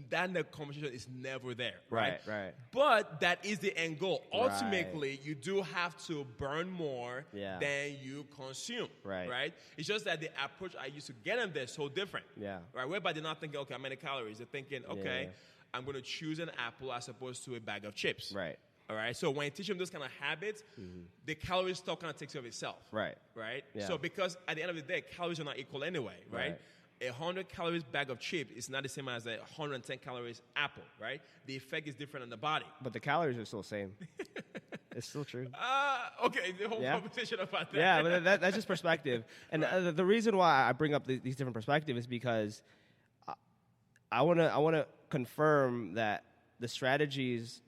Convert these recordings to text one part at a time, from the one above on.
that conversation is never there, right? Right. But that is the end goal. Ultimately, you do have to burn more than you consume, right? It's just that the approach I used to get them there is so different, right? Whereby they're not thinking, okay, how many calories? They're thinking, okay, I'm going to choose an apple as opposed to a bag of chips, right? All right. So when you teach them those kind of habits, the calorie stuff kind of takes care of itself, right? Yeah. So because at the end of the day, calories are not equal anyway, right? 100 calories bag of chips is not the same as a 110 calories apple, right? The effect is different on the body. But the calories are still the same. It's still true. Okay, the whole conversation about that. Yeah, but that's just perspective. And the reason why I bring up these different perspectives is because I want to confirm that the strategies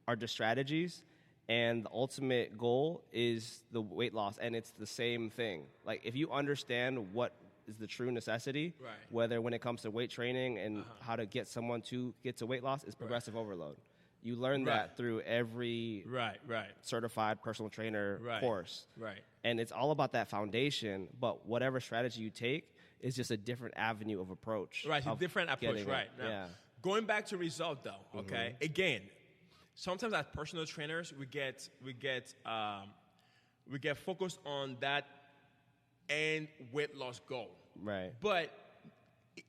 are just strategies, and the ultimate goal is the weight loss, and it's the same thing. Like, if you understand what is the true necessity, whether when it comes to weight training and how to get someone to get to weight loss, is progressive overload. You learn that through every certified personal trainer course. And it's all about that foundation, but whatever strategy you take is just a different avenue of approach. Right, a different approach, Now, going back to result, though, okay? Again, sometimes as personal trainers, we get focused on that end weight loss goal. Right. But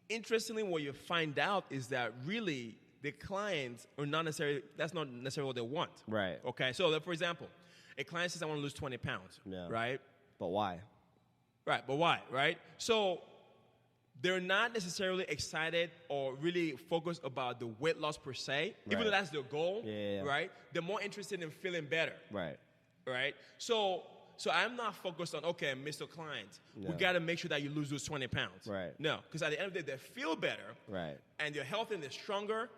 interestingly, what you find out is that really the clients are that's not necessarily what they want. Right. Okay. So, for example, a client says, I want to lose 20 pounds. Right. But why? Right. But why? Right. So they're not necessarily excited or really focused about the weight loss per se, even though that's their goal. Right. They're more interested in feeling better. Right. So I'm not focused on, okay, Mr. Client, we got to make sure that you lose those 20 pounds. No, because at the end of the day, they feel better. And they're healthy and they're stronger.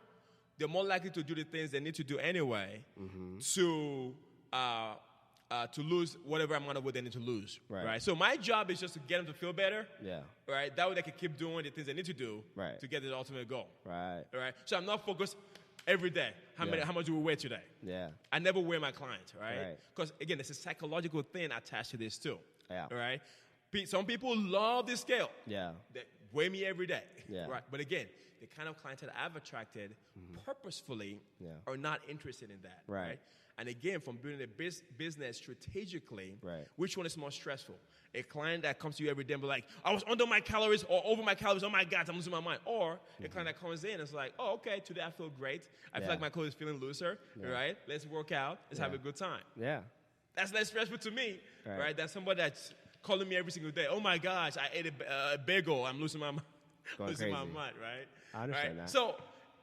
They're more likely to do the things they need to do anyway to lose whatever amount of weight they need to lose. Right. So my job is just to get them to feel better. Right. That way they can keep doing the things they need to do to get the ultimate goal. Right. So I'm not focused every day. How much do we weigh today? I never weigh my clients, right? Because, again, there's a psychological thing attached to this, too. Right? Some people love the scale. They weigh me every day. Right? But, again, the kind of clients that I've attracted purposefully are not interested in that. Right? And, again, from building a business strategically, which one is more stressful? A client that comes to you every day and be like, I was under my calories or over my calories, oh my God, I'm losing my mind. Or a client that comes in and is like, oh, okay, today I feel great. I feel like my clothes is feeling looser, right? Let's work out. Let's have a good time. That's less stressful to me, right? Than somebody that's calling me every single day. Oh my gosh, I ate a bagel. I'm losing my mind. Losing my mind, right? I understand that. So,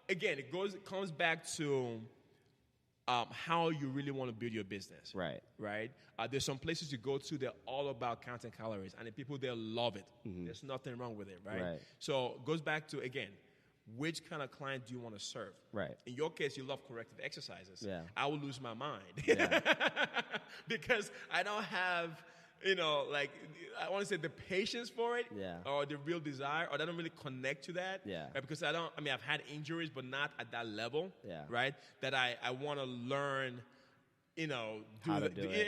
again, it comes back to how you really want to build your business. Right. There's some places you go to, they're all about counting calories, and the people there love it. There's nothing wrong with it, right? So it goes back to, again, which kind of client do you want to serve? In your case, you love corrective exercises. I will lose my mind because I don't have, I want to say the patience for it or the real desire, or I don't really connect to that. Right? Because I've had injuries, but not at that level, right? That I want to learn, how to do it.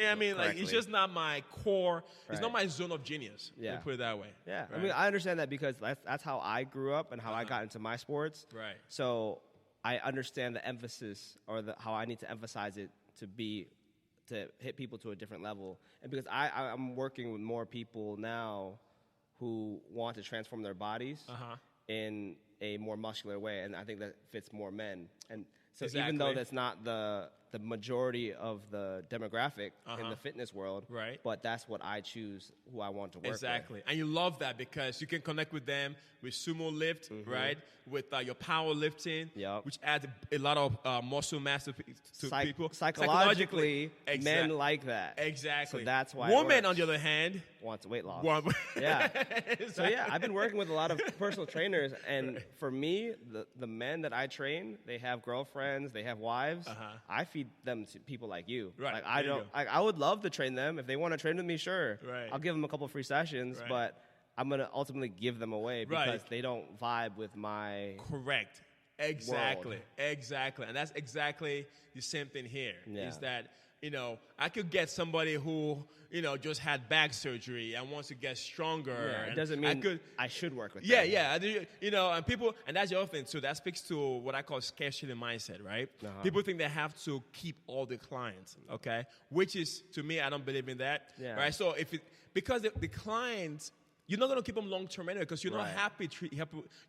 It's just not my core. It's not my zone of genius. Let me put it that way. Right? I understand that because that's how I grew up and how I got into my sports. So I understand the emphasis or how I need to emphasize it to hit people to a different level. And because I'm working with more people now who want to transform their bodies in a more muscular way, and I think that fits more men. And so even though that's not the majority of the demographic in the fitness world, but that's what I choose, who I want to work with. And you love that because you can connect with them with sumo lift, right? With your power lifting, which adds a lot of muscle mass to people. Psychologically, men like that. Exactly. So that's why women, on the other hand, wants weight loss. Exactly. So I've been working with a lot of personal trainers, and for me, the men that I train, they have girlfriends, they have wives. I feed them to people like you. Like I would love to train them. If they want to train with me, sure. I'll give them a couple free sessions, but I'm going to ultimately give them away because they don't vibe with my Exactly. world. Exactly. And that's exactly the same thing here. Is that I could get somebody who, just had back surgery and wants to get stronger. Yeah, it doesn't mean I should work with them. Yeah. And people, and that's the other thing too. That speaks to what I call scarcity mindset, right? People think they have to keep all the clients, okay? Which is, to me, I don't believe in that, right? So because the clients, you're not going to keep them long term anyway because you're not happy.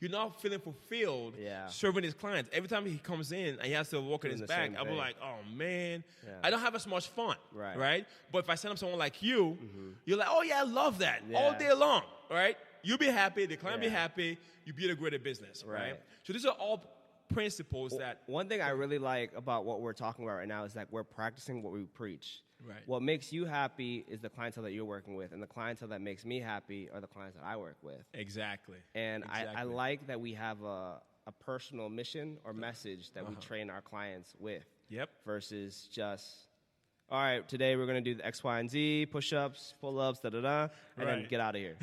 You're not feeling fulfilled serving his clients. Every time he comes in and he has to walk on his back, I'm like, oh man, I don't have as much fun, right? But if I send him someone like you, you're like, oh yeah, I love that all day long, right? You'll be happy, the client be happy, you build a greater business, right? So these are all principles that. One thing I really like about what we're talking about right now is that we're practicing what we preach. Right. What makes you happy is the clientele that you're working with, and the clientele that makes me happy are the clients that I work with. Exactly. And I like that we have a personal mission or message that we train our clients with. Yep. Versus just, all right, today we're going to do the X, Y, and Z, push-ups, pull-ups, and then get out of here.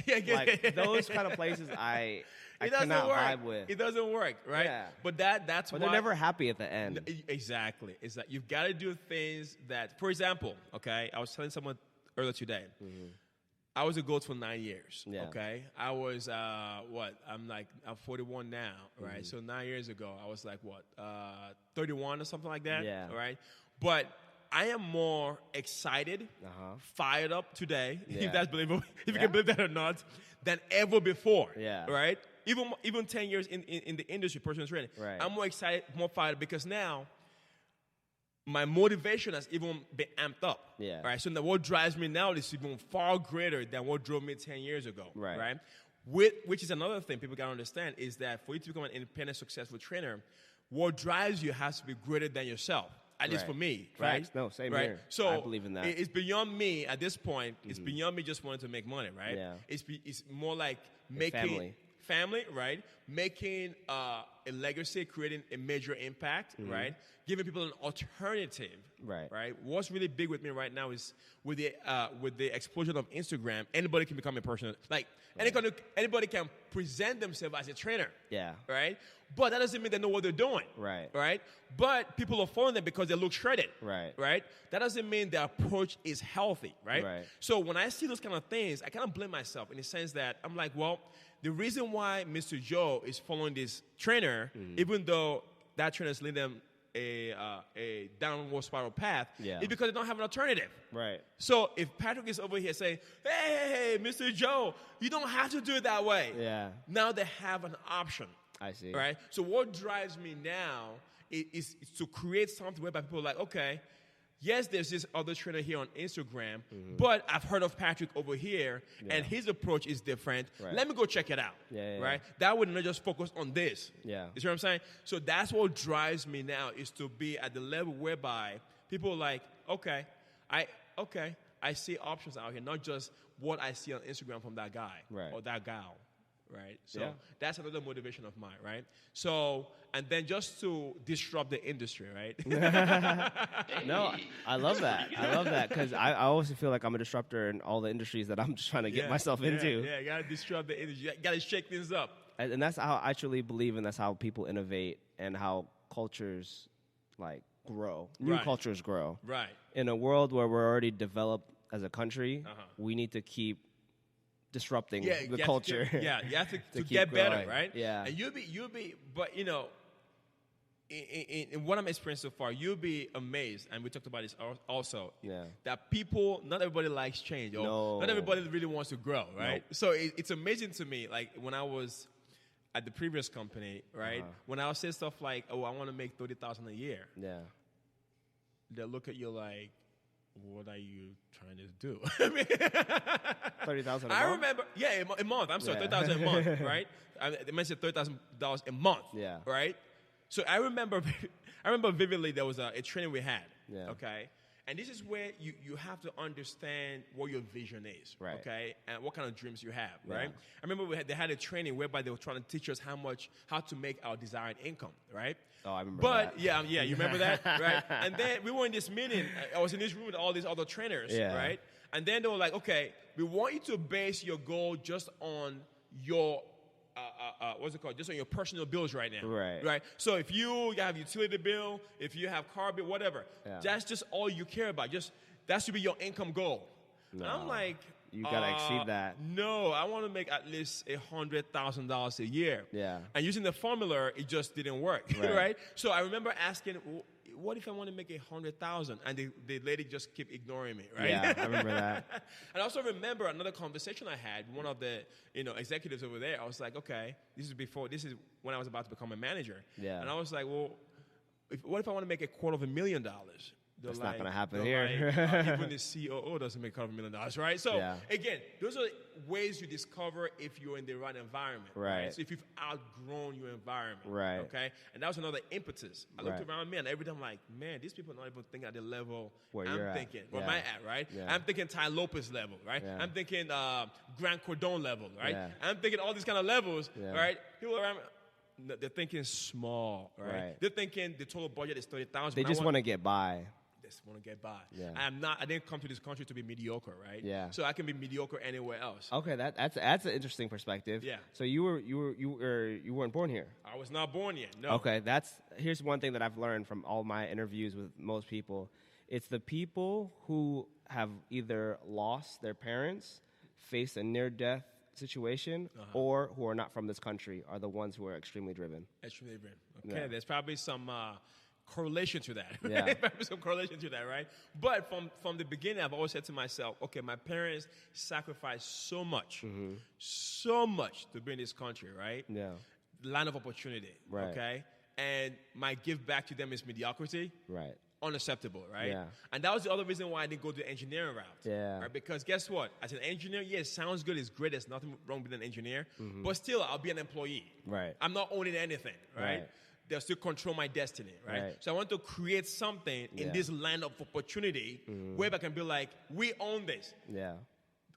Those kind of places I cannot vibe with. It doesn't work, right? Yeah. But that's why. But they're never happy at the end. Exactly. It's that you've got to do things that, for example, okay, I was telling someone earlier today, I was a GOAT for 9 years, okay? I was, I'm 41 now, right? So 9 years ago, I was 31 or something like that, right? But I am more excited, fired up today, if that's believable, if you can believe that or not, than ever before, right? Even 10 years in the industry, personal training, I'm more excited, more fired up because now my motivation has even been amped up, right? So now what drives me now is even far greater than what drove me 10 years ago, right? Which is another thing people got to understand is that for you to become an independent, successful trainer, what drives you has to be greater than yourself. At least for me, right? No, same right? here. So I believe in that. It's beyond me at this point. It's beyond me just wanting to make money, right? Yeah. It's more like making family, right? Making a legacy, creating a major impact, right? Giving people an alternative, right? What's really big with me right now is with the explosion of Instagram, anybody can become a personal, anybody can present themselves as a trainer, right? But that doesn't mean they know what they're doing, right? But people are following them because they look shredded, right? That doesn't mean their approach is healthy, right? So when I see those kind of things, I kind of blame myself in the sense that I'm like, well, the reason why Mr. Joe is following this trainer, even though that trainer is leading them a downward spiral path, is because they don't have an alternative. Right. So if Patrick is over here saying, hey, Mr. Joe, you don't have to do it that way. Now they have an option. I see. Right? So what drives me now is to create something whereby people are like, okay, yes, there's this other trainer here on Instagram, but I've heard of Patrick over here, and his approach is different. Let me go check it out. Right? That would not just focus on this. You see what I'm saying? So that's what drives me now is to be at the level whereby people are like, okay, I see options out here, not just what I see on Instagram from that guy or that gal. Right? So that's another motivation of mine, right? So, and then just to disrupt the industry, right? No, I love that. I love that because I also feel like I'm a disruptor in all the industries that I'm just trying to get myself into. Yeah, you got to disrupt the industry. You got to shake things up. And that's how I truly believe, and that's how people innovate and how cultures, grow. New cultures grow. Right. In a world where we're already developed as a country, we need to keep disrupting the culture. You have to get better, right? Yeah. And you'll be, but in what I'm experiencing so far, you'll be amazed, and we talked about this also, that people, not everybody likes change, or not everybody really wants to grow, right? So it's amazing to me, like when I was at the previous company, right? When I would say stuff like, oh, I want to make $30,000 a year. They look at you like, what are you trying to do? I mean, $30,000 a month? I remember, a month. I'm sorry, $30,000 a month, right? They mentioned $30,000 a month, right? So I remember vividly there was a training we had, okay? And this is where you have to understand what your vision is, okay? And what kind of dreams you have, right? I remember they had a training whereby they were trying to teach us how to make our desired income, right? Oh, I remember that. But, you remember that, right? And then we were in this meeting. I was in this room with all these other trainers, right? And then they were like, okay, we want you to base your goal just on your what's it called? Just on your personal bills right now. Right. Right. So if you have utility bill, if you have car bill, whatever, that's just all you care about. Just that should be your income goal. No. I'm like, you gotta exceed that. No, I want to make at least $100,000 a year. Yeah. And using the formula, it just didn't work. Right. So I remember asking, what if I want to make $100,000? And the lady just kept ignoring me, right? Yeah, I remember that. And I also remember another conversation I had with one of the executives over there. I was like, okay, this is when I was about to become a manager. Yeah. And I was like, well, what if I want to make $250,000? That's not going to happen here. Like, even the COO doesn't make $250,000, right? So, again, those are ways you discover if you're in the right environment. Right. So if you've outgrown your environment. Right. Okay? And that was another impetus. I looked around me, and every time I'm like, man, these people are not even thinking at the level where I'm thinking. Where am I at, right? Yeah. I'm thinking Ty Lopez level, right? Yeah. I'm thinking Grant Cardone level, right? Yeah. I'm thinking all these kind of levels, right? People around me, they're thinking small, right? They're thinking the total budget is $30,000. They just want to get by. Just want to get by. Yeah. I didn't come to this country to be mediocre, right? Yeah. So I can be mediocre anywhere else. Okay, that's an interesting perspective. Yeah. So you weren't born here. I was not born yet. No. Okay, here's one thing that I've learned from all my interviews with most people. It's the people who have either lost their parents, faced a near-death situation, or who are not from this country are the ones who are extremely driven. Extremely driven. Okay, there's probably some correlation to that. Yeah. Some correlation to that, right? But from the beginning, I've always said to myself, okay, my parents sacrificed so much to bring this country, right? Yeah. Land of opportunity, okay? And my give back to them is mediocrity. Right. Unacceptable, right? Yeah. And that was the other reason why I didn't go the engineering route. Yeah. Right? Because guess what? As an engineer, it sounds good, it's great, there's nothing wrong with an engineer, but still, I'll be an employee. Right. I'm not owning anything, right? They'll still control my destiny, right? So I want to create something in this land of opportunity where I can be like, we own this. Yeah.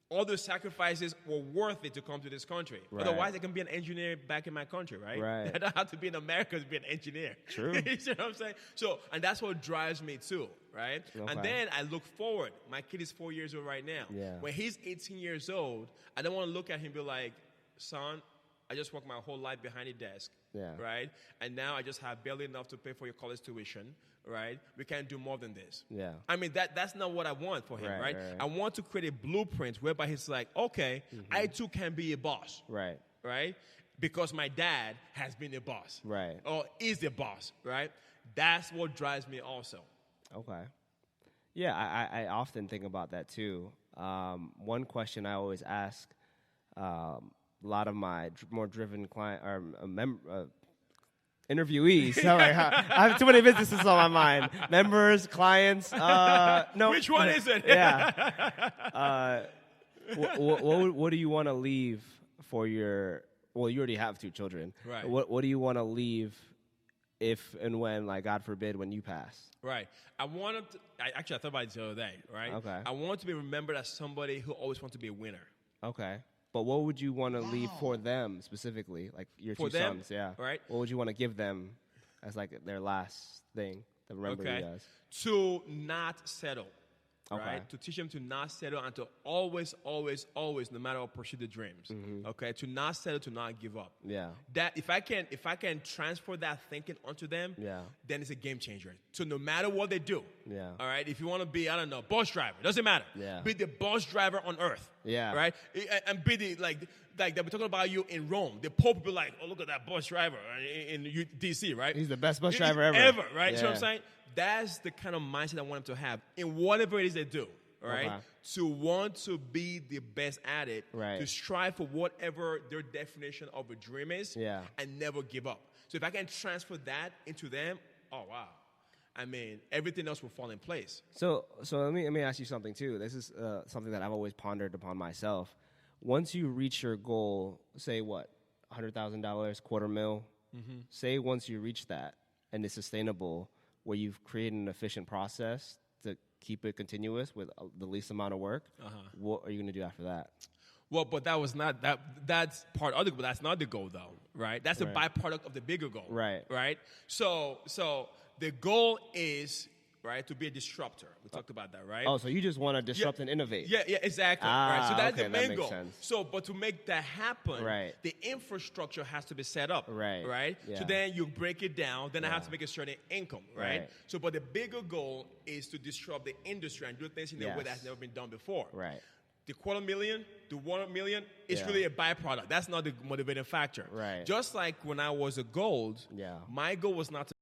All those sacrifices were worth it to come to this country. Right. Otherwise, I can be an engineer back in my country, right? I don't have to be in America to be an engineer. True. You know what I'm saying? So, and that's what drives me too, right? Okay. And then I look forward. My kid is 4 years old right now. Yeah. When he's 18 years old, I don't want to look at him and be like, son, I just worked my whole life behind a desk, right? And now I just have barely enough to pay for your college tuition, right? We can't do more than this. Yeah. I mean, that's not what I want for him, right? I want to create a blueprint whereby he's like, okay, I too can be a boss. Right. Right? Because my dad has been a boss. Right. Or is the boss, right? That's what drives me also. Okay. Yeah, I often think about that too. One question I always ask a lot of my more driven client or interviewees. Sorry, I have too many businesses on my mind. Members, clients. No. Which one is it? Yeah. What do you want to leave for your? Well, you already have 2 children. Right. What do you want to leave if and when, like God forbid, when you pass? Right. I thought about it the other day. Right. Okay. I want to be remembered as somebody who always wants to be a winner. Okay. But what would you want to leave for them specifically, like your for 2 sons? Yeah. Right. What would you want to give them as like their last thing to remember you guys? To not settle. Okay. Right? To teach them to not settle and to always, always, always, no matter what, pursue the dreams. Okay. To not settle, to not give up. Yeah. That if I can transfer that thinking onto them, then it's a game changer. So no matter what they do, all right. If you want to be, I don't know, bus driver, doesn't matter. Yeah. Be the bus driver on earth. Yeah. Right. And be the like they'll be talking about you in Rome. The Pope will be like, oh, look at that bus driver in DC, right? He's the best bus driver ever. Ever, right? Yeah. You know what I'm saying? That's the kind of mindset I want them to have in whatever it is they do, right? Okay. To want to be the best at it, right. To strive for whatever their definition of a dream is, and never give up. So if I can transfer that into them, oh, wow. I mean, everything else will fall in place. So let me ask you something, too. This is something that I've always pondered upon myself. Once you reach your goal, say what, $100,000, $250,000, say once you reach that and it's sustainable, where you've created an efficient process to keep it continuous with the least amount of work, what are you going to do after that? Well, but that was not that. That's part of the goal. That's not the goal, though, right? That's a byproduct of the bigger goal, right? So the goal is right, to be a disruptor. We talked about that, right? Oh, so you just want to disrupt and innovate. Yeah, exactly. Right. So that's okay, the main that goal. sense. So, but to make that happen, Right. the infrastructure has to be set up. Right. Right? Yeah. So then you break it down, then I have to make a certain income, right? Right. So, but the bigger goal is to disrupt the industry and do things in a way that's never been done before. Right. The $250,000, the $1 million, is really a byproduct. That's not the motivating factor. Right. Just like when I was a gold, my goal was not to